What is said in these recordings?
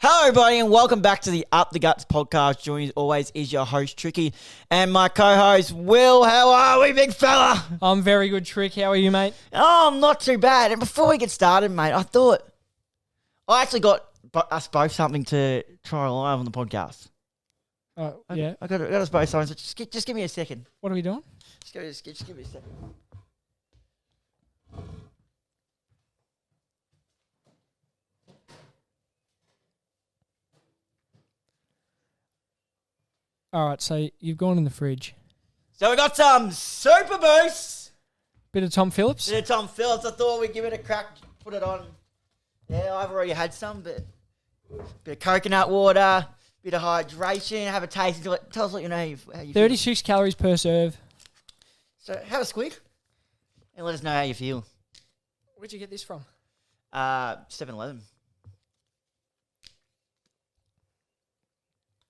Hello, everybody, and welcome back to the Up the Guts podcast. Joining as always is your host, Tricky, and my co-host, Will. How are we, big fella? I'm very good, Trick. How are you, mate? Oh, I'm not too bad. And before we get started, mate, I thought I actually got us both something to try live on the podcast. Yeah. I got us both something, so just give me a second. What are we doing? Just give me a second. All right, so you've gone in the fridge. So we got some Super Boosts. Bit of Tom Phillips. Bit of Tom Phillips. I thought we'd give it a crack, put it on. Yeah, I've already had some, but bit of coconut water, bit of hydration, have a taste. Tell us what you know how you 36 calories per serve. feel. So have a squeak and let us know how you feel. Where'd you get this from? 7-Eleven.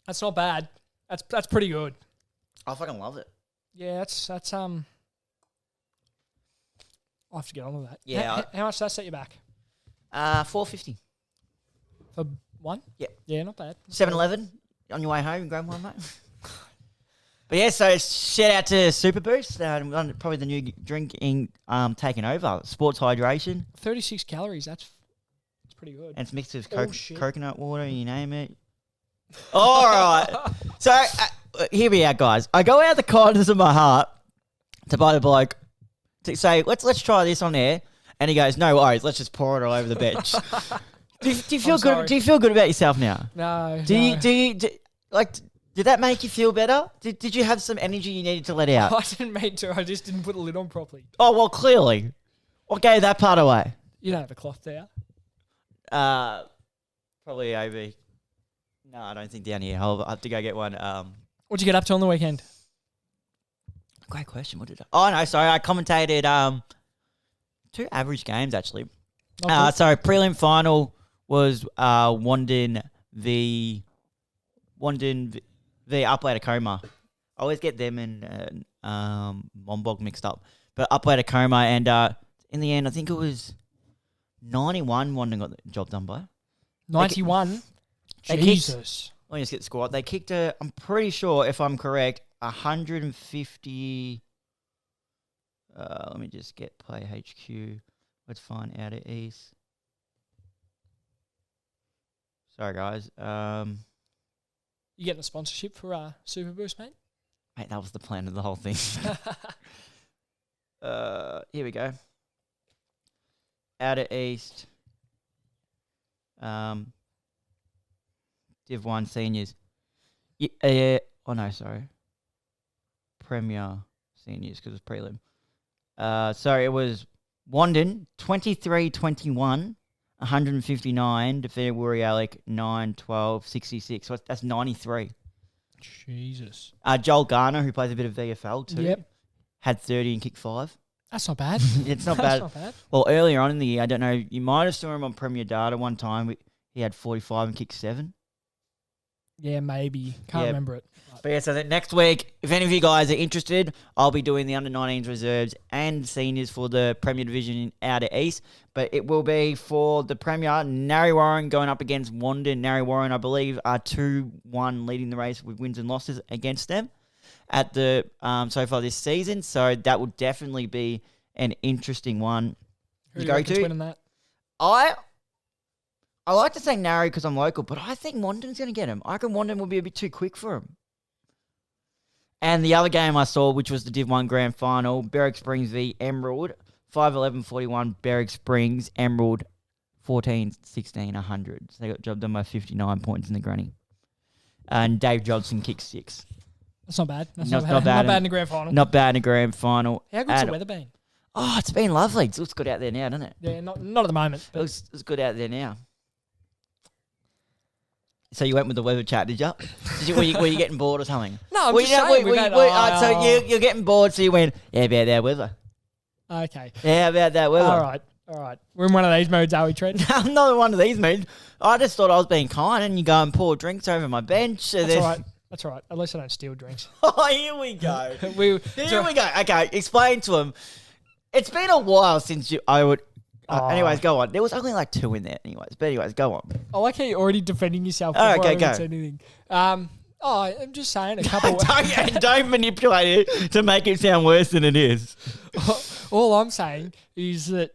That's not bad. That's pretty good. I fucking love it. Yeah, that's I'll have to get on with that. Yeah. How much does that set you back? $4.50. For one? Yeah. Yeah, not bad. 7-Eleven on your way home, grab one, mate. But yeah, so shout out to Super Boost, probably the new drink taking over. Sports hydration. 36 calories. That's pretty good. And it's mixed with Shit. coconut water, you name it. All right. So here we are, guys. I go out the kindness of my heart to buy the bloke to say, let's try this on air. And he goes, no worries, let's just pour it all over the bench. do you feel good? Do you feel good about yourself now? No. Did that make you feel better? Did you have some energy you needed to let out? I didn't mean to. I just didn't put the lid on properly. Oh, well, clearly. What gave that part away? You don't have a cloth there. Probably over. No, I don't think down here. I'll have to go get one. What'd you get up to on the weekend? Great question. What did I? Oh, no, sorry. I commentated 2 average games, actually. So prelim final was Wandin v Upway Tacoma. I always get them and Monbog mixed up. But Upway Tacoma, and in the end, I think it was 91 Wandin got the job done by. 91? They Jesus. Let me just get the score. They kicked I'm pretty sure, if I'm correct, 150. Let me just get Play HQ. Let's find out at East. Sorry, guys. You getting a sponsorship for Super Boost, mate? Mate, that was the plan of the whole thing. Here we go. Out at East. Div 1 seniors. Oh, no, sorry. Premier seniors, because it's prelim. Sorry, it was Wandin, 23-21, 159, defeated Woori Alec, 9-12, 66. So that's 93. Jesus. Joel Garner, who plays a bit of VFL too, Yep. had 30 and kicked 5. That's not bad. It's not That's bad. not bad. Well, earlier on in the year, I don't know, you might have saw him on Premier Data one time. He had 45 and kicked 7. Yeah, maybe. Can't remember it. But yeah, so next week, if any of you guys are interested, I'll be doing the under-19s reserves and seniors for the Premier Division in Outer East. But it will be for the Premier, Narre Warren going up against Wandin. Narre Warren, I believe, are 2-1 leading the race with wins and losses against them at the so far this season. So that will definitely be an interesting one Who to do you go reckon's to. winning that? I like to say Narre because I'm local, but I think Wandin's going to get him. I reckon Wandin will be a bit too quick for him. And the other game I saw, which was the Div 1 Grand Final, Berwick Springs v Emerald, 5-11-41, Berwick Springs, Emerald, 14-16, 100. So they got job done by 59 points in the granny. And Dave Johnson kicked 6. That's not bad. That's Not not bad. bad. Not bad in the grand final. Not bad in the Grand Final. How good's the weather been? Oh, it's been lovely. It looks good out there now, doesn't it? Yeah, not at the moment. It But looks good out there now. So you went with the weather chat, did you? Were you getting bored or something? no, I'm just saying. So you're getting bored, so you went, yeah, about that weather. Okay. Yeah, about that weather. All right. We're in one of these modes, are we, Trent? I'm not one of these moods. I just thought I was being kind, and you go and pour drinks over my bench. So That's all right. That's all right. At least I don't steal drinks. Oh, here we go. Here we go. Okay, explain to him. It's been a while since Anyways, go on. There was only like 2 in there anyways. But anyways, go on. I like how you're already defending yourself Oh, before I okay, even go. said anything. I'm just saying a couple... don't manipulate it to make it sound worse than it is. All I'm saying is that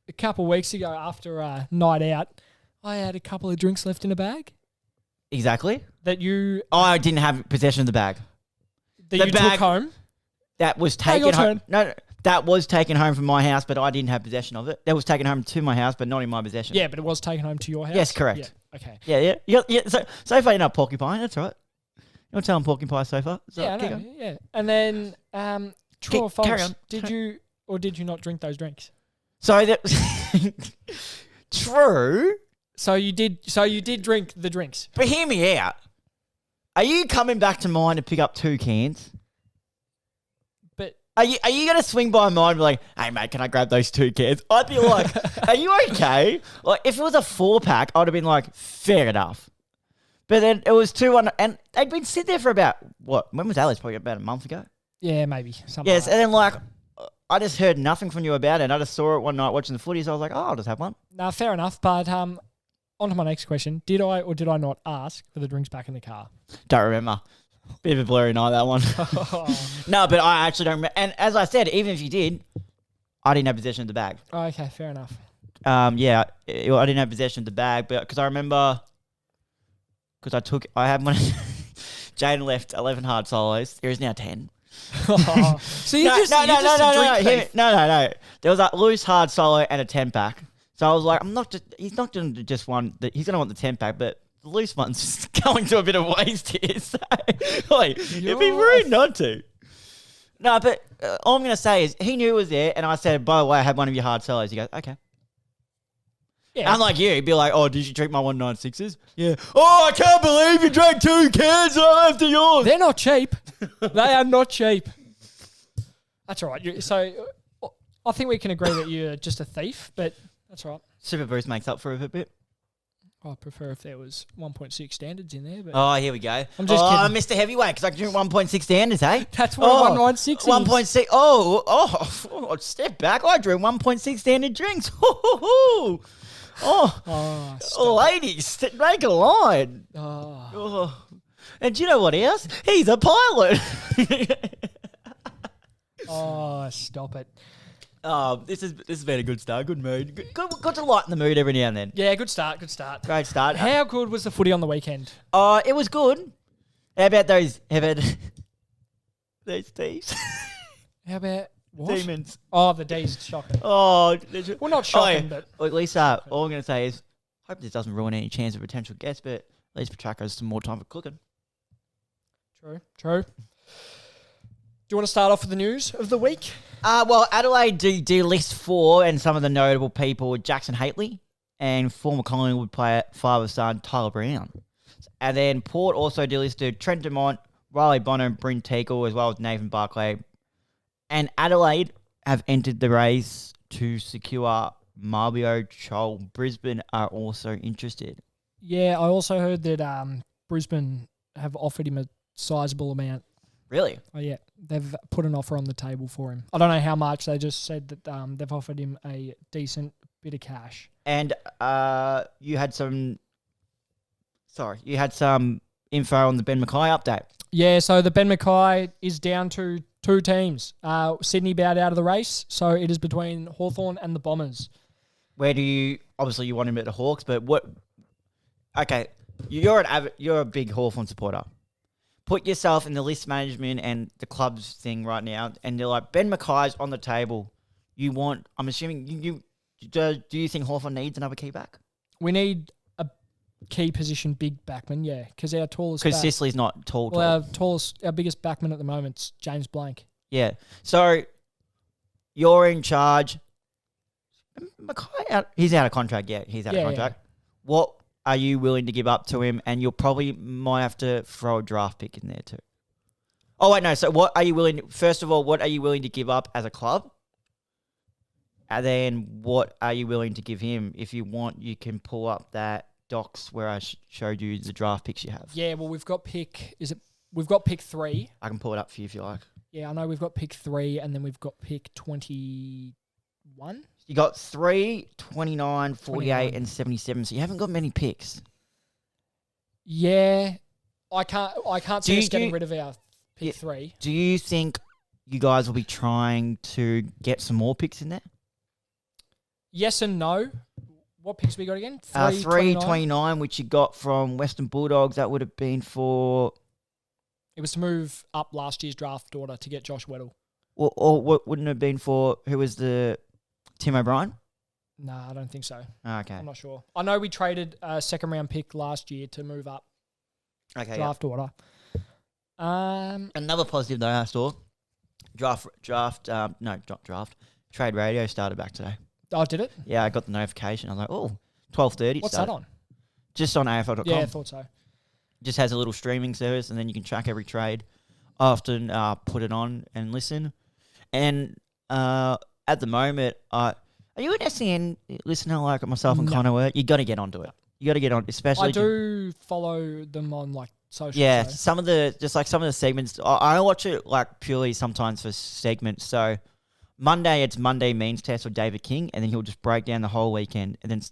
a couple of weeks ago after a night out, I had a couple of drinks left in a bag. Exactly. That you... I didn't have possession of the bag. That you took home? That was taken home. No, that was taken home from my house, but I didn't have possession of it. That was taken home to my house, but not in my possession. Yeah, but it was taken home to your house? Yes, correct. Yeah, okay. Yeah. So far you're not porcupine, that's right. You're not telling porcupine so far. Yeah, I know. Yeah. And then, true or false, did you or did you not drink those drinks? So that true. So you did drink the drinks. But hear me out. Are you coming back to mine to pick up 2 cans? But are you going to swing by mine and be like, hey mate, can I grab those 2 cans? I'd be like, are you okay? Like if it was a 4-pack, I'd have been like, fair enough. But then it was 2 and they'd been sitting there for about what? When was Alex? Probably about a month ago. Yeah, maybe. Something Yes, like and then like I just heard nothing from you about it. I just saw it one night watching the footy, so I was like, oh, I'll just have one. No, fair enough. But on to my next question. Did I or did I not ask for the drinks back in the car? Don't remember. Bit of a blurry night, that one. No, but I actually don't remember. And as I said, even if you did, I didn't have possession of the bag. Oh, okay, fair enough. I didn't have possession of the bag, but because I remember, I had one. Jaden left 11 hard solos. There is now 10. So you just a drink thief. No. There was a loose hard solo and a 10-pack. So I was like, he's not going to just one. He's going to want the 10-pack, but the loose one's just going to a bit of waste here. So, like, it'd be rude not to. No, but all I'm going to say is he knew it was there, and I said, by the way, I had one of your hard solos. He goes, okay. Yeah. Unlike you, he'd be like, oh, did you drink my 196s? Yeah. Oh, I can't believe you drank 2 cans after yours. They're not cheap. They are not cheap. That's all right. So I think we can agree that you're just a thief, but that's all right. Super Boost makes up for it a bit. I prefer if there was 1.6 standards in there. But oh, here we go. I'm just kidding. Mr. Heavyweight, because I can drink 1.6 standards, hey? That's what 196 is. 1.6. Oh, step back. I drink 1.6 standard drinks. Ladies, make a line. And do you know what else? He's a pilot. Stop it. This has been a good start. Good mood. Good to lighten the mood every now and then. Yeah, good start. Great start. How good was the footy on the weekend? It was good. How about those thieves? How about what? Demons. Oh, the D's. Shocking. Oh, well, not shocking, but at least all I'm going to say is, hope this doesn't ruin any chance of potential guests, but at least Petrarca has some more time for cooking. True. Do you want to start off with the news of the week? Well, Adelaide do list 4, and some of the notable people were Jackson Haitley and former Collingwood player, father-son Tyler Brown. And then Port also delisted Trent Dumont, Riley Bonner, Bryn Teakle, as well as Nathan Barclay. And Adelaide have entered the race to secure Marbio Chol. Brisbane are also interested. Yeah, I also heard that Brisbane have offered him a sizable amount. Really? Oh, yeah. They've put an offer on the table for him. I don't know how much. They just said that they've offered him a decent bit of cash. And you had some info on the Ben Mackay update. Yeah, so the Ben Mackay is down to 2 teams. Sydney bowed out of the race, so it is between Hawthorn and the Bombers. Obviously you want him at the Hawks, but what? Okay, you're a big Hawthorn supporter. Put yourself in the list management and the club's thing right now, and they're like, Ben Mackay's on the table. I'm assuming do you think Hawthorn needs another key back? We need a key position big backman, yeah, because our tallest. Because Sicily's not tall. Well, our biggest backman at the moment's James Blank. Yeah, so you're in charge. Mackay he's out of contract. Yeah, he's out of contract. Yeah. What are you willing to give up to him? And you'll probably might have to throw a draft pick in there too. Oh wait, no. So what are you willing? First of all, what are you willing to give up as a club? And then what are you willing to give him? If you want, you can pull up that docs where I showed you the draft picks you have. Yeah, well, we've got pick 3. I can pull it up for you if you like. Yeah, I know we've got pick 3, and then we've got pick 21. You got 3, 29, 48, 29. and 77. So you haven't got many picks. Yeah, I can't see us getting rid of our pick Yeah. 3. Do you think you guys will be trying to get some more picks in there? Yes and no. What picks we got again? 3, 29, which you got from Western Bulldogs. That would have been for... It was to move up last year's draft order to get Josh Weddle. Or what wouldn't it have been for... Who was the... Tim O'Brien? Nah, I don't think so. Okay. I'm not sure. I know we traded a second-round pick last year to move up draft order. Another positive though, I saw. Trade radio started back today. Oh, did it? Yeah, I got the notification. I was like, 12:30. What's that on? Just on AFL.com. Yeah, I thought so. Just has a little streaming service, and then you can track every trade. I often put it on and listen. And at the moment, are you an SEN listener like myself and Connor were? You got to get onto it. You got to get on, especially. I do follow them on like social. Yeah, some of the segments. I watch it like purely sometimes for segments. So Monday, it's Monday means test with David King, and then he'll just break down the whole weekend. And then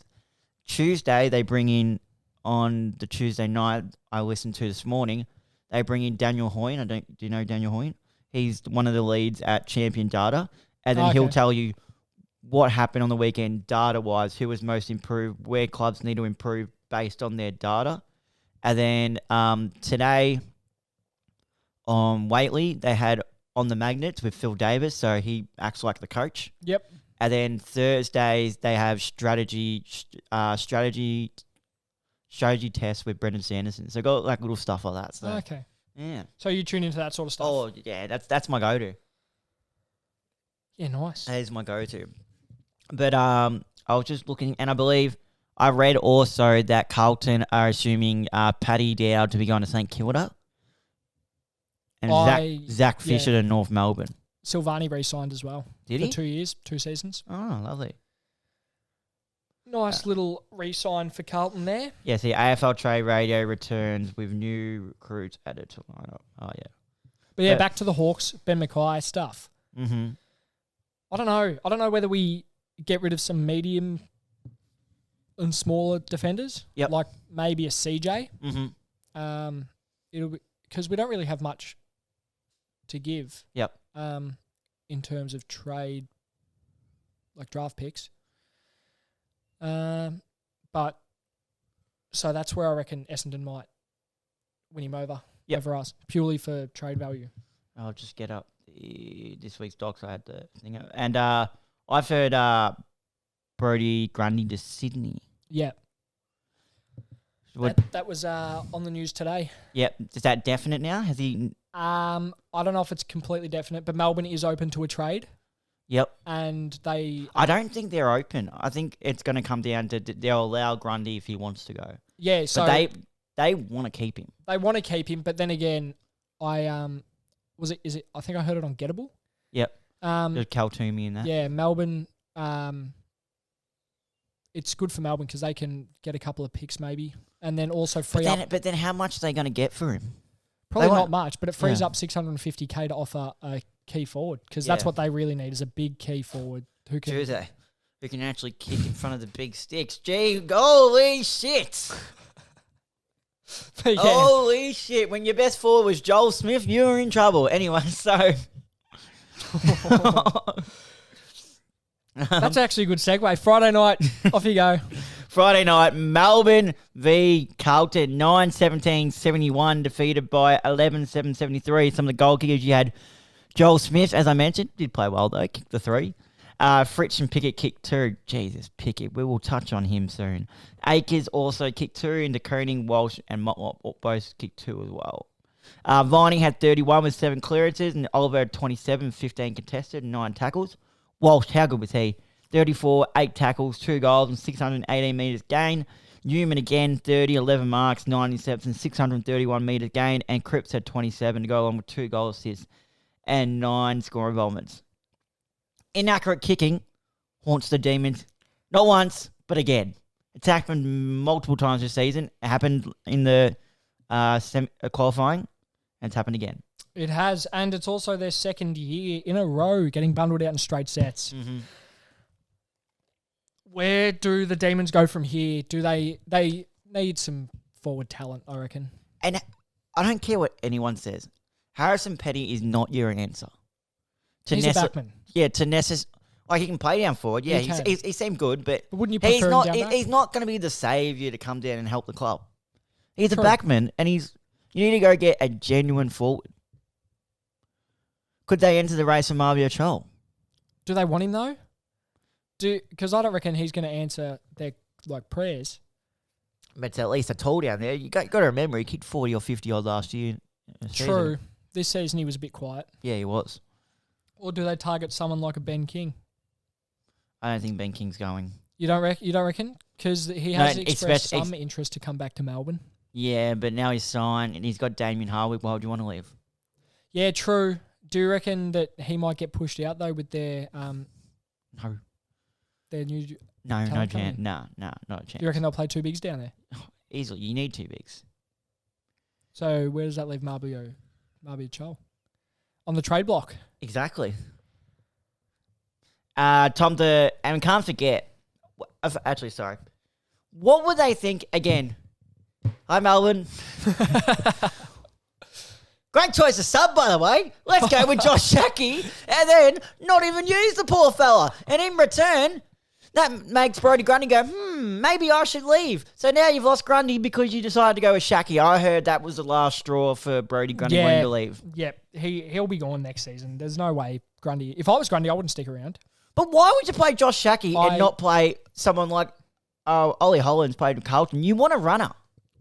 Tuesday, they bring in on the Tuesday night I listened to this morning. They bring in Daniel Hoyne. Do you know Daniel Hoyne? He's one of the leads at Champion Data, and then he'll tell you what happened on the weekend data-wise, who was most improved, where clubs need to improve based on their data. And then today on Waitley, they had On the Magnets with Phil Davis, so he acts like the coach. Yep. And then Thursdays, they have strategy tests with Brendan Sanderson. So got like little stuff like that. So, okay. Yeah. So you tune into that sort of stuff? Oh, yeah, that's my go-to. Yeah, nice. That is my go-to. But I was just looking, and I believe I read also that Carlton are assuming Paddy Dowd to be going to St Kilda, and Zach Fisher to North Melbourne. Silvani re-signed as well. Did he? For 2 years, 2 seasons. Oh, lovely. Nice little re-sign for Carlton there. Yeah, see, AFL Trade Radio returns with new recruits added to the lineup. Oh, yeah. But yeah, back to the Hawks, Ben Mackay stuff. Mm-hmm. I don't know whether we get rid of some medium and smaller defenders. Yep. Like maybe a CJ. Mm-hmm. It'll be because we don't really have much to give. Yep. In terms of trade, like draft picks. But so that's where I reckon Essendon might win him over us purely for trade value. I'll just get up this week's docs. I had the thing up. And I've heard Brodie Grundy to Sydney. Yeah. That was on the news today. Yep. Is that definite now? Has he? I don't know if it's completely definite, but Melbourne is open to a trade. Yep. And they... I don't think they're open. I think it's going to come down to they'll allow Grundy if he wants to go. Yeah, so... But they want to keep him. They want to keep him, but then again, I think I heard it on Gettable. Yep. There's Cal Toomey in that. Yeah, Melbourne... it's good for Melbourne because they can get a couple of picks maybe, and then also free up... But then how much are they going to get for him? Probably not much, but it frees up $650K to offer a key forward because that's what they really need is a big key forward who can actually kick in front of the big sticks. Gee, holy shit! Holy shit! When your best forward was Joel Smith, you were in trouble. Anyway, so that's actually a good segue. Friday night, off you go. Friday night, Melbourne v Carlton, 9-17-71, defeated by 11-7-73. Some of the goal kickers you had Joel Smith, as I mentioned, did play well though, kicked the 3. Fritsch and Pickett kicked 2. Jesus, Pickett, we will touch on him soon. Akers also kicked 2, and DeConing, Walsh and Motlop both kicked 2 as well. Viney had 31 with 7 clearances, and Oliver had 27, 15 contested, and 9 tackles. Walsh, how good was he? 34, 8 tackles, 2 goals, and 618 metres gain. Newman again, 30, 11 marks, 90 steps, and 631 metres gain. And Cripps had 27 to go along with 2 goal assists and 9 score involvements. Inaccurate kicking haunts the Demons. Not once, but again. It's happened multiple times this season. It happened in the qualifying, and it's happened again. It has, and it's also their second year in a row getting bundled out in straight sets. Mm-hmm. Where do the Demons go from here? Do they need some forward talent, I reckon. And I don't care what anyone says. Harrison Petty is not your answer. He's a backman. Yeah, to necessary. Like, he can play down forward. Yeah, he seemed good, but wouldn't you prefer he's not. him down back? He's not going to be the saviour to come down and help the club. He's a backman, and you need to go get a genuine forward. Could they enter the race for Mario Chol? Do they want him though? Because I don't reckon he's going to answer their prayers. But it's at least a tall down there. You got to remember, he kicked 40 or 50 odd last year. True. This season he was a bit quiet. Yeah, he was. Or do they target someone like a Ben King? I don't think Ben King's going. You don't reckon? Because he has expressed some interest to come back to Melbourne. Yeah, but now he's signed and he's got Damien Hardwick. Why would you want to leave? Yeah, true. Do you reckon that he might get pushed out though with their No. Their new No chance. No, not a chance. Do you reckon they'll play two bigs down there? Easily. You need two bigs. So where does that leave Mario Chol? On the trade block. Exactly. And can't forget. Actually, sorry. What would they think again? Hi, Melbourne. Great choice of sub, by the way. Let's go with Josh Shackey and then not even use the poor fella. And in return, that makes Brodie Grundy go, maybe I should leave. So now you've lost Grundy because you decided to go with Shackey. I heard that was the last straw for Brodie Grundy wanting to leave. Yeah, he'll be gone next season. There's no way Grundy... If I was Grundy, I wouldn't stick around. But why would you play Josh Shackey and not play someone like Ollie Hollands played with Carlton? You want a runner.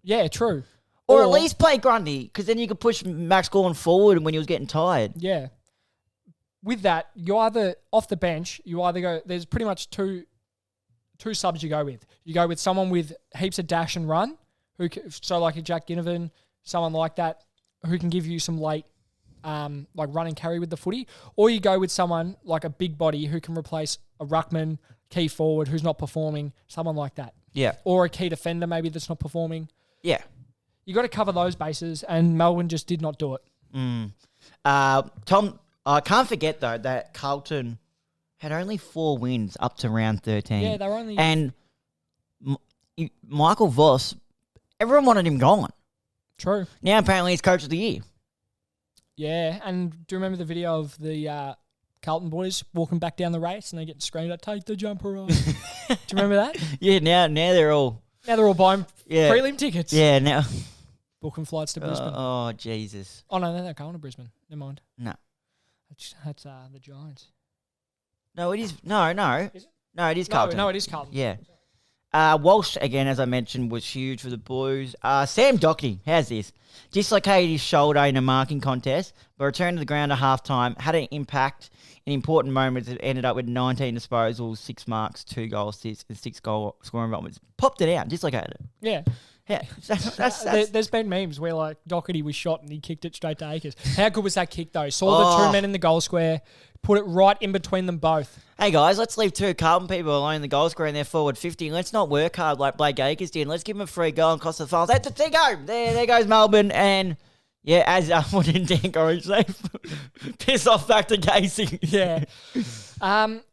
Yeah, true. Or at least play Grundy, because then you could push Max Gorn forward when he was getting tired. Yeah. With that, you either, off the bench, go... There's pretty much two subs you go with. You go with someone with heaps of dash and run, so like a Jack Ginnivan, someone like that, who can give you some late, run and carry with the footy. Or you go with someone like a big body who can replace a ruckman, key forward who's not performing, someone like that. Yeah. Or a key defender maybe that's not performing. Yeah. You got to cover those bases, and Melbourne just did not do it. Tom, I can't forget though that Carlton had only 4 wins up to round 13. Yeah, they were only... And Michael Voss, everyone wanted him gone. True. Now apparently he's coach of the year. Yeah, and do you remember the video of the Carlton boys walking back down the race and they get screamed at, take the jumper off? Do you remember that? Yeah, now they're all... Now they're all buying prelim tickets. Yeah, now... Booking flights to Brisbane. Oh, Jesus. Oh, no, they're not going to Brisbane. Never mind. No. That's the Giants. No, it is... No. Is it? No, it is Carlton. No, it is Carlton. Yeah. Walsh, again, as I mentioned, was huge for the Blues. Sam Docherty, how's this? Dislocated his shoulder in a marking contest, but returned to the ground at halftime, had an impact in important moments that ended up with 19 disposals, 6 marks, 2 goal assists, and 6 goal scoring moments. Popped it out, dislocated it. Yeah. Yeah, there's been memes where like Docherty was shot and he kicked it straight to Akers. How good was that kick though? Saw the 2 men in the goal square, put it right in between them both. Hey guys, let's leave 2 Carlton people alone in the goal square and they're forward 50. Let's not work hard like Blake Akers did. Let's give him a free goal and cost the fouls. There you go. There goes Melbourne. And yeah, as what did Dan Gorringe say? Piss off back to Casey. Yeah.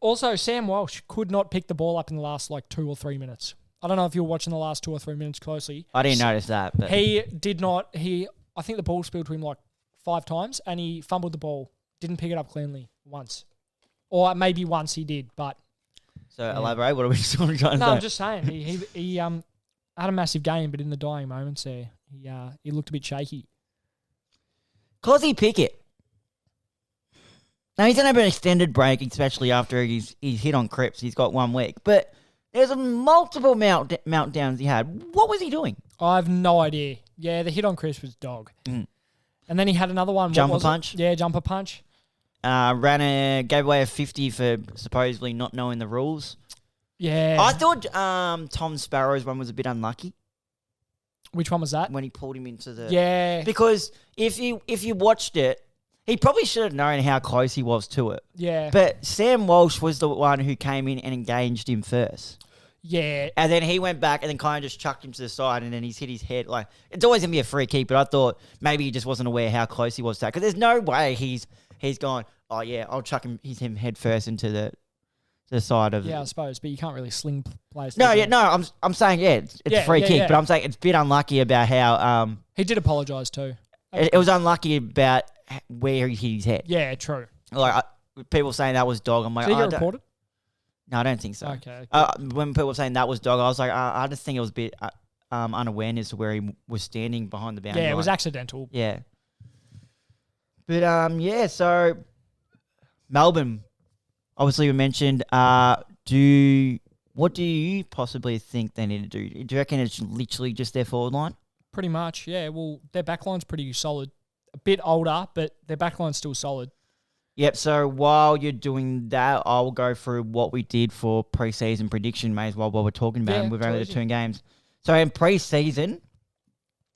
Also, Sam Walsh could not pick the ball up in the last 2 or 3 minutes. I don't know if you were watching the last 2 or 3 minutes closely. I didn't notice that. But. He did not. I think the ball spilled to him 5 times and he fumbled the ball. Didn't pick it up cleanly once. Or maybe once he did, but... So elaborate, what are we trying to say? No, I'm just saying. He had a massive game, but in the dying moments there, he looked a bit shaky. Cosy Pickett. Now, he's going to have an extended break, especially after he's hit on Cripps. He's got 1 week. But there's multiple meltdowns he had. What was he doing? I have no idea. Yeah, the hit on Cripps was dog. And then he had another one. Jumper punch? Yeah, jumper punch. Gave away a 50 for supposedly not knowing the rules. Yeah. I thought Tom Sparrow's one was a bit unlucky. Which one was that? When he pulled him into the... Yeah. Because if you watched it, he probably should have known how close he was to it. Yeah. But Sam Walsh was the one who came in and engaged him first. Yeah. And then he went back and then kind of just chucked him to the side and then he's hit his head. It's always going to be a free kick, but I thought maybe he just wasn't aware how close he was to that. Because there's no way he's gone, oh yeah, I'll chuck him head first into the the side of. Yeah, I suppose, but you can't really sling players. No, yeah, no. I'm saying it's a free kick, but I'm saying it's a bit unlucky about how he did apologise too. It was unlucky about where he hit his head. Yeah, true. Like people saying that was dog. I'm like, Did he get reported? No, I don't think so. Okay. When people were saying that was dog, I was like, I just think it was a bit unawareness to where he was standing behind the boundary. Yeah, it was line. accidental. Yeah. But so Melbourne, obviously we mentioned. What do you possibly think they need to do? Do you reckon it's literally just their forward line? Pretty much, yeah. Well, their backline's pretty solid. A bit older, but their backline's still solid. Yep, so while you're doing that, I'll go through what we did for pre-season prediction, may as well, while we're talking about it. We've only the 2 games. So in pre-season,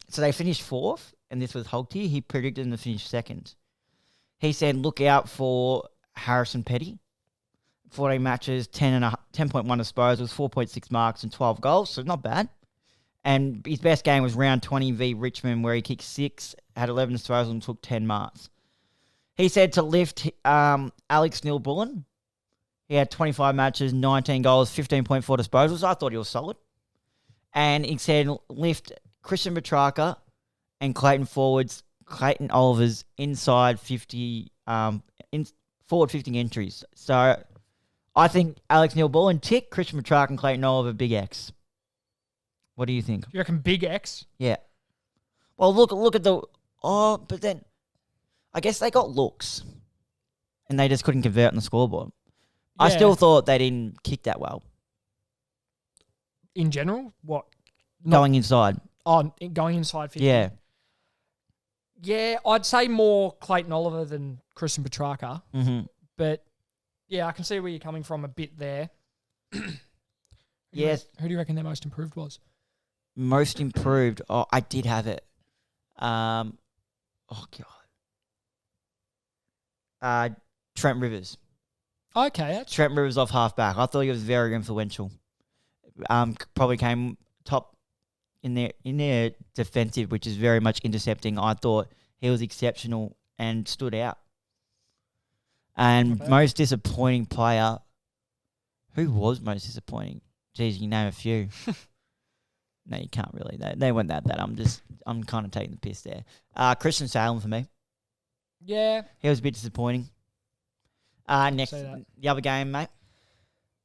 so they finished 4th, and this was Holty. He predicted them to finish 2nd. He said, look out for Harrison Petty. 14 matches, 10.1 disposals, 4.6 marks, and 12 goals, so not bad. And his best game was round 20 v Richmond, where he kicked 6, had 11 disposals, and took 10 marks. He said to lift Alex Neil-Bullen. He had 25 matches, 19 goals, 15.4 disposals. I thought he was solid. And he said lift Christian Petrarca and Clayton forwards, Clayton Oliver's inside 50, forward 50 entries. So I think Alex Neil-Bullen tick, Christian Petrarca and Clayton Oliver, big X. What do you think? You reckon big X? Yeah. Well, look at the... Oh, but then... I guess they got looks, and they just couldn't convert on the scoreboard. Yeah. I still thought they didn't kick that well. In general? What? Going inside. Oh, going inside 50? Yeah. Yeah, I'd say more Clayton Oliver than Christian Petrarca. Mm-hmm. But, yeah, I can see where you're coming from a bit there. Yes. Who do you reckon their most improved was? Most improved? Oh, I did have it. Oh, God. Trent Rivers. Okay. Trent Rivers off half-back. I thought he was very influential. Probably came top in their defensive, which is very much intercepting. I thought he was exceptional and stood out. And most disappointing player, who was most disappointing? Geez, you name a few. No, you can't really. They weren't that bad. I'm kind of taking the piss there. Christian Salem for me. Yeah. He was a bit disappointing. Next, the other game, mate.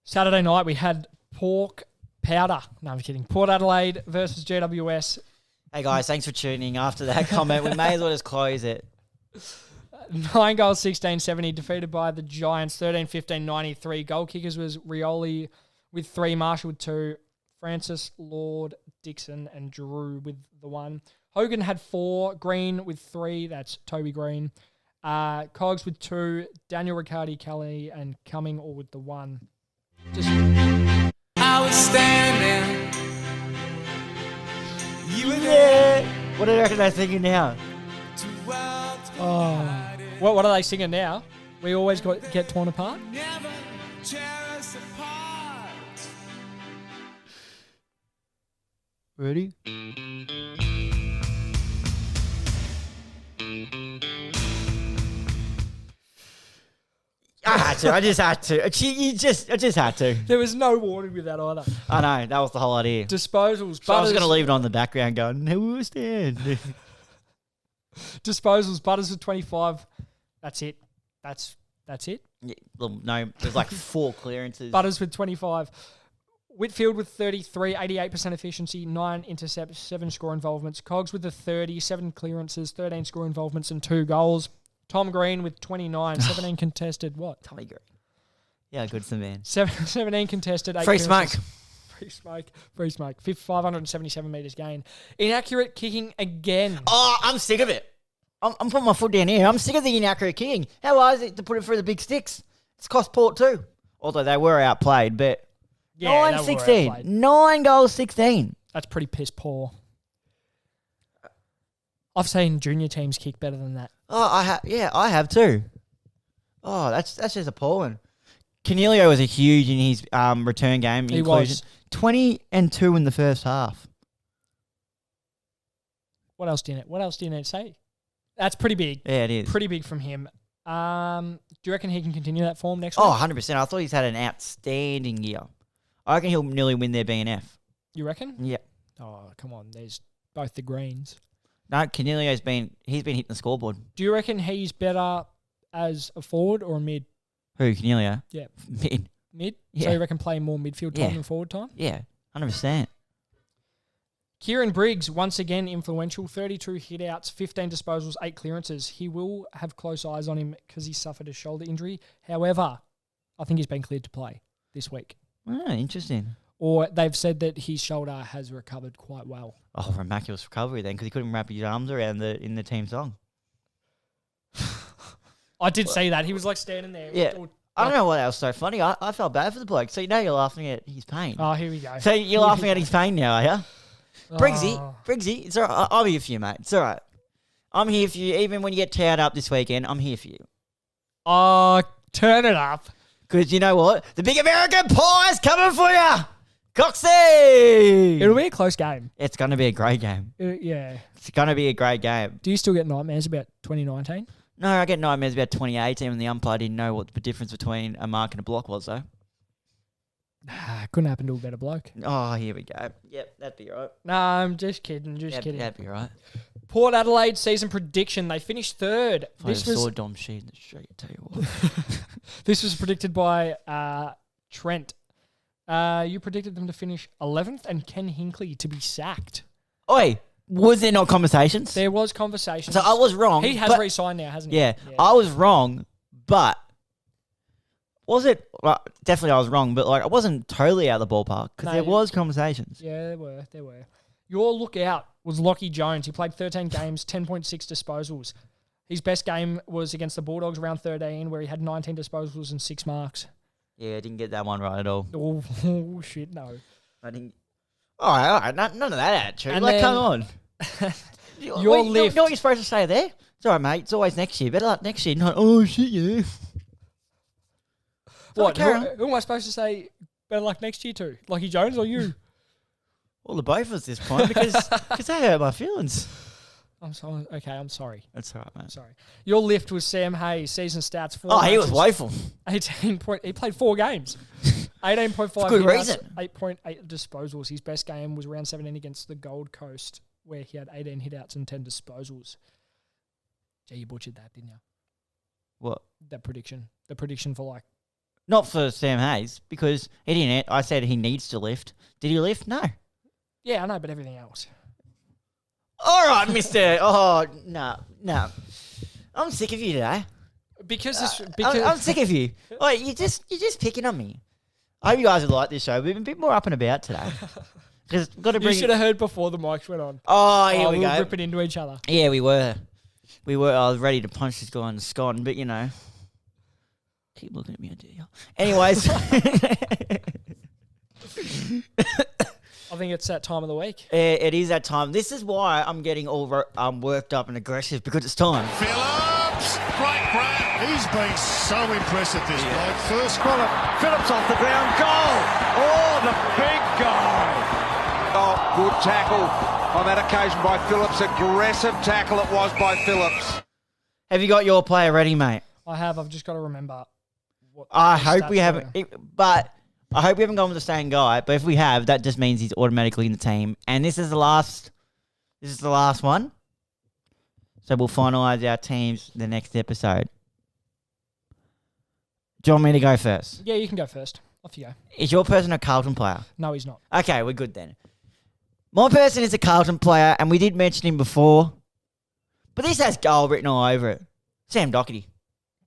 Saturday night, we had pork powder. No, I'm kidding. Port Adelaide versus GWS. Hey, guys, thanks for tuning in. After that comment, we may as well just close it. 9 goals, 16-70, defeated by the Giants, 13-15-93. Goal kickers was Rioli with 3, Marshall with 2, Francis, Lord, Dixon, and Drew with the 1. Hogan had 4, Green with 3, that's Toby Green. Cogs with 2, Daniel Riccardi, Kelly, and Cumming all with the 1. I was standing. You were there. What do you reckon they're singing now? Oh. What are they singing now? We always get torn apart? Never tear us apart. Ready? I had to. I just had to. I just had to. There was no warning with that either. I know. That was the whole idea. Disposals. So I was going to leave it on the background going, who was stand? Disposals. Butters with 25. That's it. That's it. Yeah, well, no, there's like 4 clearances. Butters with 25. Whitfield with 33, 88% efficiency, 9 intercepts, 7 score involvements. Cogs with the 30, 7 clearances, 13 score involvements, and 2 goals. Tom Green with 29, 17 contested. What? Tommy Green. Yeah, good to the man. 17 contested. 8 Free smoke. Free smoke. 577 metres gain. Inaccurate kicking again. Oh, I'm sick of it. I'm putting my foot down here. I'm sick of the inaccurate kicking. How hard is it to put it through the big sticks? It's cost Port too. Although they were outplayed, but yeah, 9-16. 9 goals, 16. That's pretty piss poor. I've seen junior teams kick better than that. Oh, I have too. Oh, that's just appalling. Coniglio was a huge in his return game He inclusion. was. 20 and 2 in the first half. What else do you need to say? That's pretty big. Yeah, it is. Pretty big from him. Do you reckon he can continue that form next Oh, week? 100%. I thought he's had an outstanding year. I reckon he'll nearly win their BNF. You reckon? Yeah. Oh, come on. There's both the greens. No, Coniglio's been hitting the scoreboard. Do you reckon he's better as a forward or a mid? Who, Coniglio? Yeah. Mid. Mid? Yeah. So you reckon play more midfield time Yeah. than forward time? Yeah, 100%. Kieran Briggs, once again influential, 32 hit-outs, 15 disposals, 8 clearances. He will have close eyes on him because he suffered a shoulder injury. However, I think he's been cleared to play this week. Oh, interesting. Or they've said that his shoulder has recovered quite well. Oh, miraculous recovery then, because he couldn't wrap his arms around in the team song. I did see that. He was like standing there. Yeah. I don't know what else so funny. I felt bad for the bloke. So now you're laughing at his pain. Oh, here we go. So you're laughing at his pain now, are you? Oh. Briggsy, it's all right. I'm here for you, mate. It's all right. I'm here for you. Even when you get tired up this weekend, I'm here for you. Oh, turn it up. Because you know what? The big American pie's coming for you. Coxie! It'll be a close game. It's going to be a great game. Yeah. It's going to be a great game. Do you still get nightmares about 2019? No, I get nightmares about 2018 when the umpire didn't know what the difference between a mark and a block was, though. Couldn't happen to a better bloke. Oh, here we go. Yep, that'd be right. No, I'm just kidding. Kidding. That'd be right. Port Adelaide season prediction. They finished third. If I saw Dom Sheed in the street, tell you what. This was predicted by Trent. You predicted them to finish 11th and Ken Hinkley to be sacked. Oi, was there not conversations? There was conversation. So I was wrong. He has re-signed now, hasn't he? Yeah, I was wrong, but was it? Well, definitely I was wrong, but like I wasn't totally out of the ballpark because there was conversations. Yeah, there were. Your lookout was Lockie Jones. He played 13 games, 10.6 disposals. His best game was against the Bulldogs round 13 where he had 19 disposals and 6 marks. Yeah, I didn't get that one right at all. Oh shit, no. I didn't. All right. None of that attitude. And like, then- come on. Your You lift. know what you're supposed to say there? It's all right, mate. It's always next year. Better luck next year. Not, oh, shit, yeah. What? carry on. Who am I supposed to say better luck next year to? Lockie Jones or you? Well, the both of us at this point because they hurt my feelings. I'm sorry. Okay, I'm sorry. That's all right, mate. Sorry. Your lift was Sam Hayes. Season stats. 4 Oh, he was matches, woeful. 18 point. He played 4 games. 18.5. For good hit-outs, reason. 8.8 disposals. His best game was round 17 against the Gold Coast, where he had 18 hitouts and 10 disposals. Gee, you butchered that, didn't you? What? That prediction. The prediction for like. Not for Sam Hayes because he didn't. I said he needs to lift. Did he lift? No. Yeah, I know, but everything else. All right, mister. Oh, no. I'm sick of you today. Because I'm sick of you. Wait, you're just picking on me. I hope you guys would like this show. We've been a bit more up and about today. Because got to you bring. should have heard before the mics went on. Oh, here we were go. ripping into each other. Yeah, we were. I was ready to punch this guy in the scon, but you know. Keep looking at me, I dare you. Anyways. I think it's that time of the week. It is that time. This is why I'm getting all worked up and aggressive because it's time. Phillips, great grab. He's been so impressive, this bloke. First Phillips off the ground, goal. Oh, the big goal. Oh, good tackle on that occasion by Phillips. Aggressive tackle it was by Phillips. Have you got your player ready, mate? I have. I've just got to remember. What I the hope we stats haven't. were. I hope we haven't gone with the same guy. But if we have, that just means he's automatically in the team. And this is the last. This is the last one. So we'll finalise our teams the next episode. Do you want me to go first? Yeah, you can go first. Off you go. Is your person a Carlton player? No, he's not. Okay, we're good then. My person is a Carlton player, and we did mention him before. But this has goal written all over it. Sam Doherty.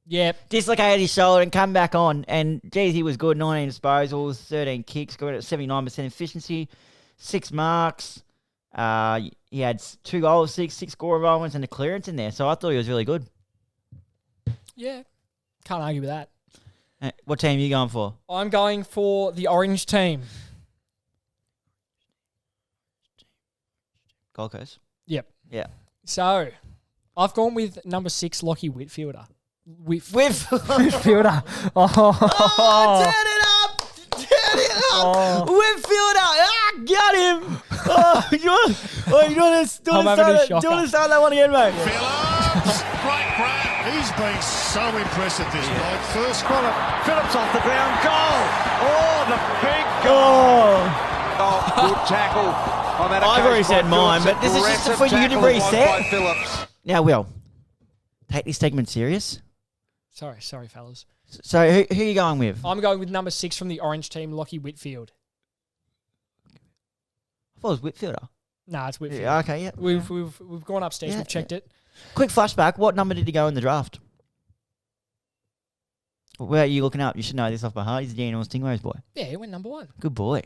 Yep. Dislocated his shoulder and come back on. And, geez, he was good. 19 disposals, 13 kicks, got at 79% efficiency, 6 marks. He had 2 goals, 6 score involvements, and a clearance in there. So I thought he was really good. Yeah. Can't argue with that. What team are you going for? I'm going for the orange team. Gold Coast? Yep. Yeah. So, I've gone with number 6, Lockie Whitfielder. Whitfielder. Oh. Oh, turn it up! Turn it up! Oh. Whitfielder! Ah, got him! Oh, you want to start that one again, mate? Phillips, great grab. He's been so impressive, this bloke. First Phillips off the ground, goal! Oh, the big goal! Oh, good tackle on that I've already occasion said by mine, Phillips. but this is just Aggressive for you to tackle it was reset. by Phillips. Now, Will, take this segment serious. Sorry, fellas. So, who are you going with? I'm going with number 6 from the Orange team, Lockie Whitfield. I thought it was Whitfielder. Nah, it's Whitfield. Yeah, okay, yeah. We've gone upstairs. Yeah, We've checked it. Quick flashback. What number did he go in the draft? Where are you looking up? You should know this off by heart. He's the Daniel Stingrays boy. Yeah, he went number 1. Good boy.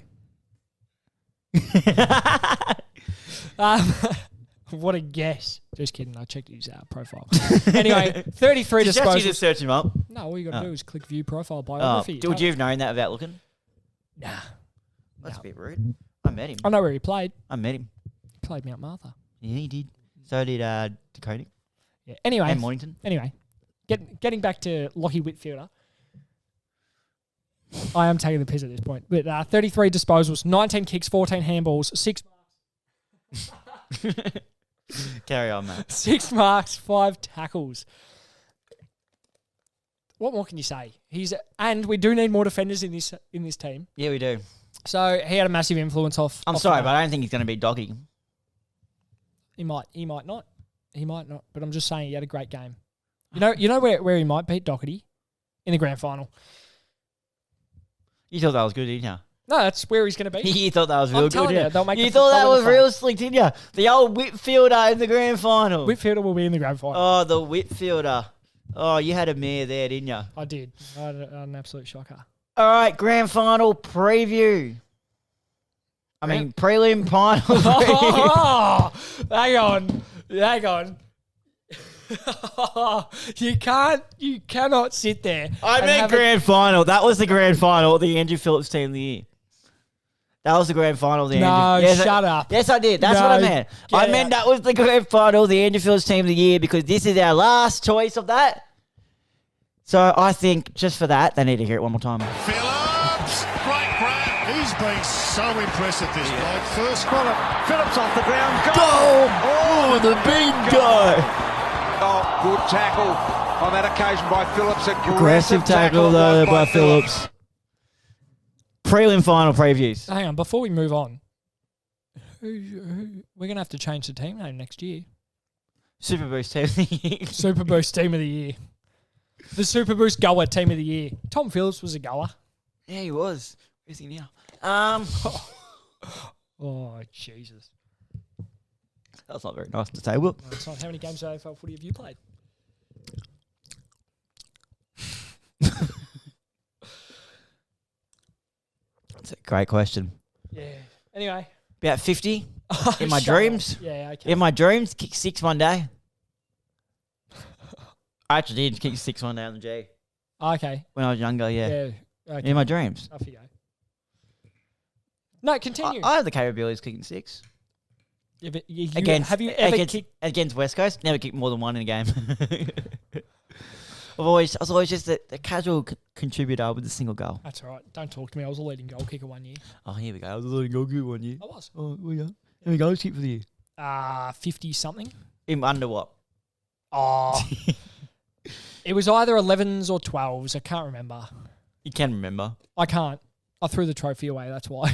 What a guess. Just kidding. I checked his profile. Anyway, 33 Did you actually disposals. just search him up? No, all you got to do is click view profile Oh, biography. would you have known that without looking? Nah. That's No. a bit rude. I met him. I know where he played. I met him. He played Mount Martha. Yeah, he did. So did Dakota Yeah. Anyway, and Mornington. Getting back to Lockie Whitfielder. I am taking the piss at this point. But 33 disposals, 19 kicks, 14 handballs, 6 Carry on, mate. 6 marks, 5 tackles. What more can you say? And we do need more defenders in this team. Yeah, we do. So he had a massive influence off. I'm sorry, but I don't think he's going to beat Doggy. He might not. But I'm just saying he had a great game. You know where he might beat Doherty? In the grand final. You thought that was good, didn't you? No, that's where he's going to be. You thought that was real I'm good, telling yeah. you, they'll make You the- thought that they'll win was the real slick, didn't you? The old Whitfielder in the grand final. Whitfielder will be in the grand final. Oh, the Whitfielder. Oh, you had a mare there, didn't you? I did. I had an absolute shocker. All right, grand final preview. I mean, prelim final preview. Oh, hang on. You cannot sit there. I and meant have a- grand final. That was the grand final of the Andrew Phillips team of the year. That was the grand final of the No, Andrew. Yes, shut up. Yes, I did. That's what I No, meant. get I meant out. that was the grand final of the Andrew Phillips team of the year because this is our last choice of that. So I think just for that, they need to hear it one more time. Phillips, great grab. He's been so impressive, this bloke. First Phillips off the ground, goal! Oh, the big guy. Oh, good tackle on that occasion by Phillips. Aggressive tackle it though was by Phillips. Prelim final previews. Hang on, before we move on, we're going to have to change the team name next year. Super Boost team of the year. Super Boost Team of the Year. The Super Boost Goer Team of the Year. Tom Phillips was a goer. Yeah, he was. Where's he now? Oh, Jesus. That's not very nice to say, Will. No, it's not. How many games of AFL footy have you played? That's a great question. Yeah. Anyway. About 50 in my Shut dreams. up. Yeah, okay. In my dreams, kick 6 one day. I actually did kick 6 one day on the G Okay. when I was younger, yeah. Yeah. Okay. In my dreams. Off you go. No, continue. I have the capabilities of kicking 6. Yeah, but you, Against, have you ever against, kicked? against West Coast, never kicked more than 1 in a game. I was always just the casual contributor with a single goal. That's all right. Don't talk to me. I was a leading goal kicker 1 year. Oh, here we go. I was a leading goal kicker 1 year. I was. Oh, we go. Here we go. Let's kick for the year. 50 something. In under what? Oh. It was either 11s or 12s. I can't remember. You can remember. I can't. I threw the trophy away. That's why.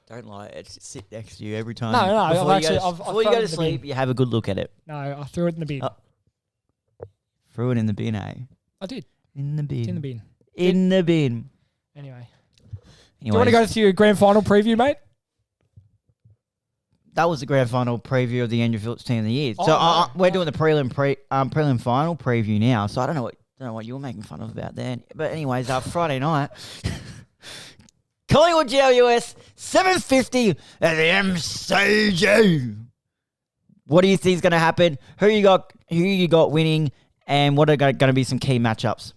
Don't lie. It's sit next to you every time. No, no, Before I've you go actually- to, I've before you thrown go it to in the sleep, bin. you have a good look at it. No, I threw it in the bin. Threw it in the bin, eh? I did. In the bin. It's in the bin. In the bin. Anyway. Do you want to Anyways, go to your grand final preview, mate? that was the grand final preview of the Andrew Phillips team of the year. Oh, So no. we're doing the prelim final preview now. So I don't know what you were making fun of about then. But anyways, Friday night, Collingwood GWS 7:50 at the MCG. What do you think is going to happen? Who you got winning, and what are going to be some key matchups?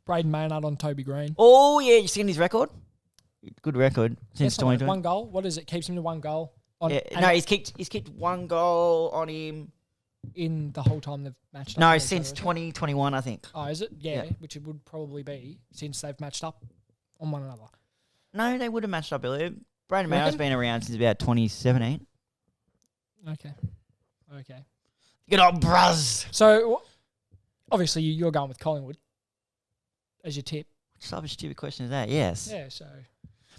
Braden Maynard on Toby Green. Oh yeah, you seen his record? Good record since Yes, I know. 2020. 1 goal. What is it? Keeps him to 1 goal. Yeah, no, he's kicked 1 goal on him. In the whole time they've matched up. No, with each since other, 2021, I think. Oh, is it? Yeah, Yeah. which it would probably be since they've matched up on one another. No, they would have matched up earlier. Brandon Mayo's Reckon? been around since about 2017. Okay. Good old bruz. So, obviously, you're going with Collingwood as your tip. What type of stupid question is that? Yes. Yeah, so...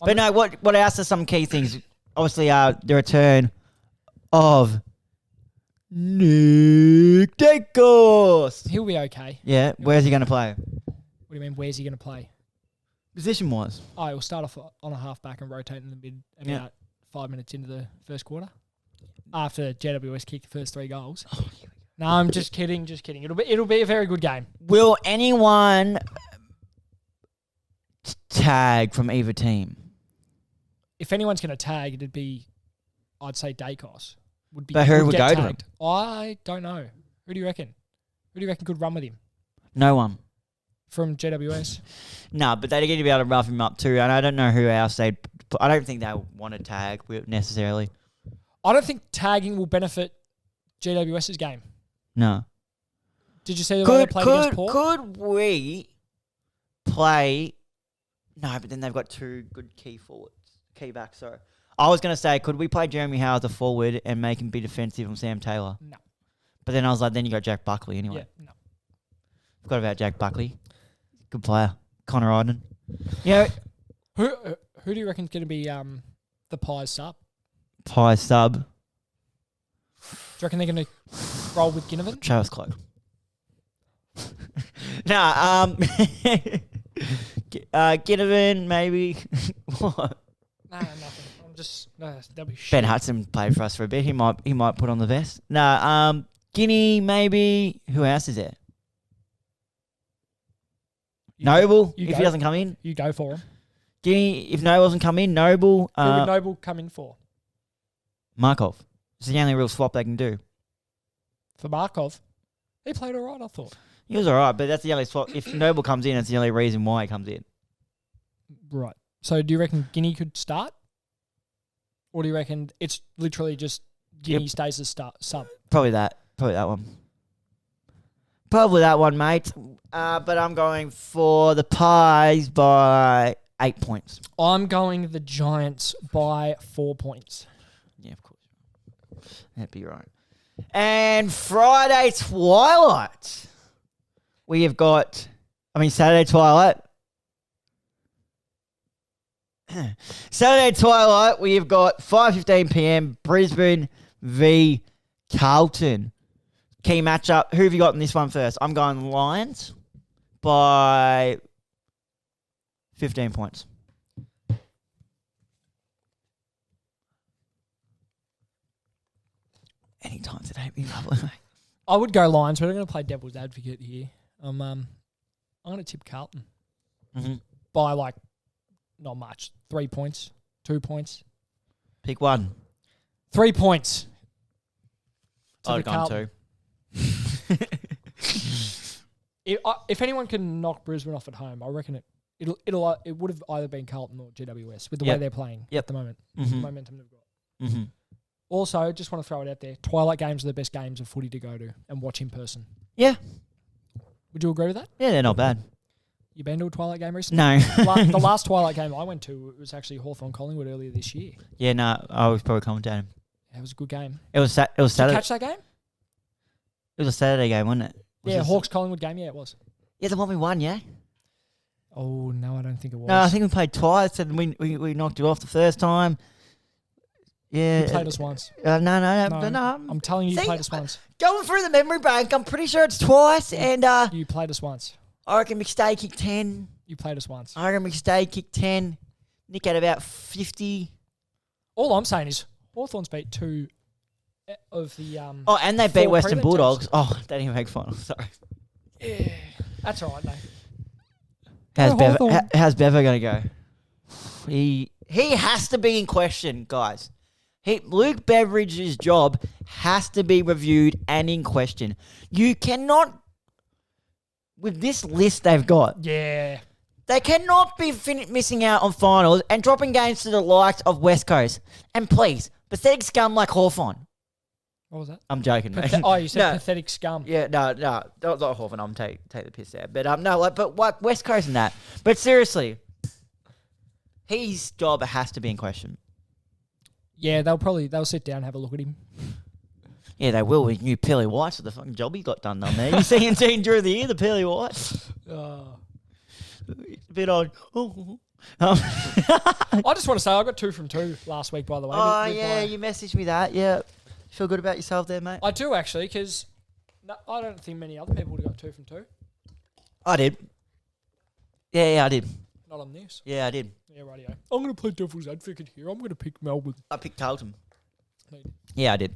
But no, what else are some key things? Obviously, the return of Nick Dacos. He'll be okay. Yeah, where's he going to play? What do you mean, where's he going to play? Position-wise. Oh, he'll start off on a half-back and rotate in the mid about 5 minutes into the first quarter. After GWS kicked the first 3 goals. No, I'm just kidding. It'll be a very good game. Will anyone tag from either team? If anyone's going to tag, it'd be, I'd say Dacos. But who would get go tagged. to him? I don't know. Who do you reckon? Who do you reckon could run with him? No one. From GWS? No, but they're going to be able to rough him up too. And I don't know who else they'd... I don't think they want to tag necessarily. I don't think tagging will benefit GWS's game. No. Did you see the way they played against Port? Could we play... No, but then they've got 2 good key backs, sorry. I was going to say, could we play Jeremy Howe as a forward and make him be defensive on Sam Taylor? No. But then I was like, then you got Jack Buckley anyway. Yeah, no. Forgot about Jack Buckley. Good player. Connor Iden. Yeah. Who do you reckon's going to be the Pies sub? Pie sub. Do you reckon they're going to roll with Ginnivan? Travis Cloak. Ginnivan, maybe. What? No, nothing. That'll be shit. Ben Hudson played for us for a bit. He might put on the vest. Guinea, maybe. Who else is there? Noble, if he doesn't come in. You go for him. Guinea, if Noble doesn't come in. Noble. Who would Noble come in for? Markov. It's the only real swap they can do. For Markov? He played all right, I thought. He was all right, but that's the only swap. If Noble comes in, that's the only reason why he comes in. Right. So do you reckon Guinea could start? Or do you reckon it's literally just Guinea stays as sub? Probably that one. Probably that one, mate. But I'm going for the Pies by 8 points. I'm going the Giants by 4 points. Yeah, of course. That'd be right. And Friday Twilight. We have got, Saturday Twilight. Saturday Twilight, we have got 5:15 p.m. Brisbane v Carlton. Key matchup. Who have you got in this one first? I'm going Lions by 15 points. Any time today, be lovely. I would go Lions, but I'm going to play devil's advocate here. I'm going to tip Carlton by not much. 3 points, 2 points. Pick one. 3 points. I'd have gone 2. If anyone can knock Brisbane off at home, I reckon it would have either been Carlton or GWS with the way they're playing at the moment. The momentum they've got. Mm-hmm. Also, just want to throw it out there. Twilight games are the best games of footy to go to and watch in person. Yeah. Would you agree with that? Yeah, they're not bad. You been to a Twilight game recently? No. The last Twilight game I went to was actually Hawthorn Collingwood earlier this year. Yeah, no, I was probably commentating. It was a good game. It was Saturday. Did you catch that game? It was a Saturday game, wasn't it? Hawks Collingwood game. Yeah, it was. Yeah, the one we won, yeah? Oh, no, I don't think it was. No, I think we played twice and we knocked it off the first time. Yeah. You played us once. No. I'm telling you, you played us once. Going through the memory bank, I'm pretty sure it's twice. And you played us once. I reckon McStay kicked 10. You played us once. I reckon McStay kicked 10. Nick had about 50. All I'm saying is Hawthorn's beat 2 of the... Oh, and they beat 4 Western prelim Bulldogs. teams. Oh, they didn't even make final. Sorry. Yeah, that's all right, mate. How's Bevo going to go? He has to be in question, guys. Luke Beveridge's job has to be reviewed and in question. You cannot, with this list they've got, Yeah. they cannot be missing out on finals and dropping games to the likes of West Coast. And please, pathetic scum like Hawthorn. What was that? I'm joking, mate. You said No. pathetic scum. Yeah, no, not Hawthorn. I'm take the piss there, but but West Coast and that. But seriously, his job has to be in question. Yeah, they'll sit down and have a look at him. Yeah, they will with new pearly whites. So the fucking job he got done down there. You see him team during the year, the pearly whites. It's a bit odd. I just want to say I got 2 from 2 last week, by the way. Oh, with yeah, you messaged me that. Yeah. Feel good about yourself there, mate? I do, actually, because I don't think many other people would have got 2 from 2. I did. Yeah, I did. Not on this. Yeah, I did. Yeah, rightio. I'm going to play devil's advocate here. I'm going to pick Melbourne. I picked Carlton. No, Yeah, I did.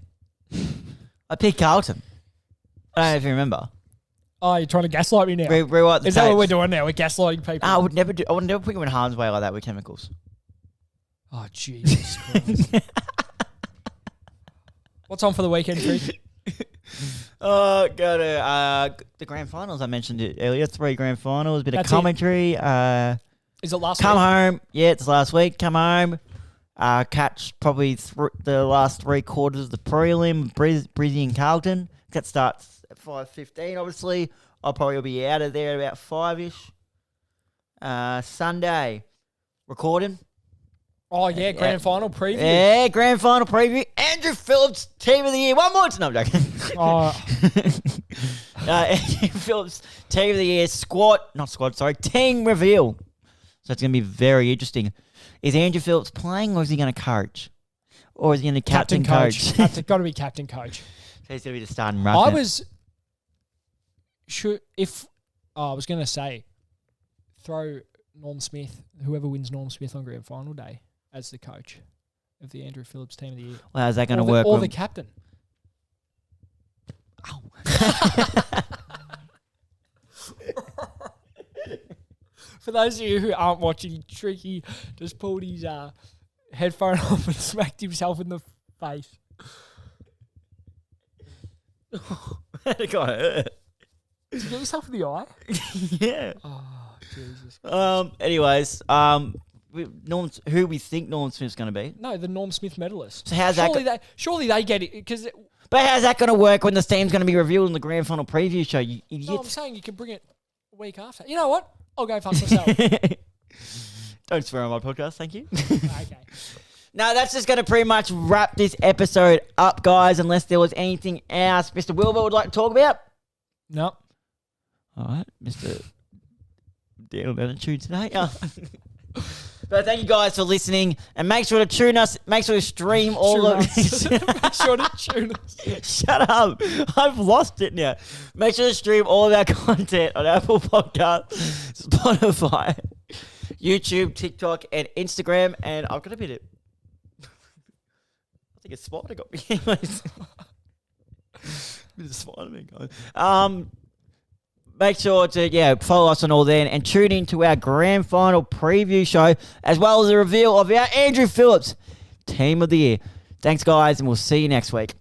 I picked Carlton. I don't know if you remember. Oh, you're trying to gaslight me now. Rewrite the Is that what tapes. we're doing now? We're gaslighting people. I would never put you in harm's way like that with chemicals. Oh, Jesus Christ. What's on for the weekend, Treat? Go to the grand finals. I mentioned it earlier. 3 grand finals, bit That's of commentary. Is it last Come week? home. Yeah, it's last week. Come home. Catch probably the last 3 quarters of the prelim, Brizzy and Carlton. That starts at 5:15, obviously. I'll probably be out of there about 5-ish. Sunday, recording. Oh, yeah, grand final preview. Yeah, grand final preview. Andrew Phillips, team of the year. One more. No, I'm joking. Oh, Andrew Phillips, team of the year. Team reveal. So it's going to be very interesting. Is Andrew Phillips playing or is he going to coach? Or is he going to captain coach? Got to be captain coach. So he's going to be the starting ruck. I was going to say, throw Norm Smith, whoever wins Norm Smith on grand final day, as the coach of the Andrew Phillips team of the year. Well, how's that going to work? Or the captain. For those of you who aren't watching, Tricky just pulled his headphone off and smacked himself in the face. It got hurt. Did you get yourself in the eye? Yeah. Oh, Jesus. Anyways, who we think Norm Smith's going to be. No, the Norm Smith medalist. So how's surely they get it because. But how's that going to work when the team's going to be revealed in the grand final preview show? You idiots. No, I'm saying you can bring it a week after. You know what? I'll go fuck myself. Don't swear on my podcast, thank you. Okay. No, that's just going to pretty much wrap this episode up, guys, unless there was anything else Mr. Wilbur would like to talk about. No. All right, Mr. Down attitude today. But thank you guys for listening, and make sure to tune us. Make sure to stream all of. Make sure to tune us. Shut up! I've lost it now. Make sure to stream all of our content on Apple Podcasts, Spotify, YouTube, TikTok, and Instagram. And I've got a bit of. I think a spider got me. Anyways, bit of Spider-Man guys. Make sure to follow us on all there and tune in to our grand final preview show as well as the reveal of our Andrew Phillips Team of the Year. Thanks, guys, and we'll see you next week.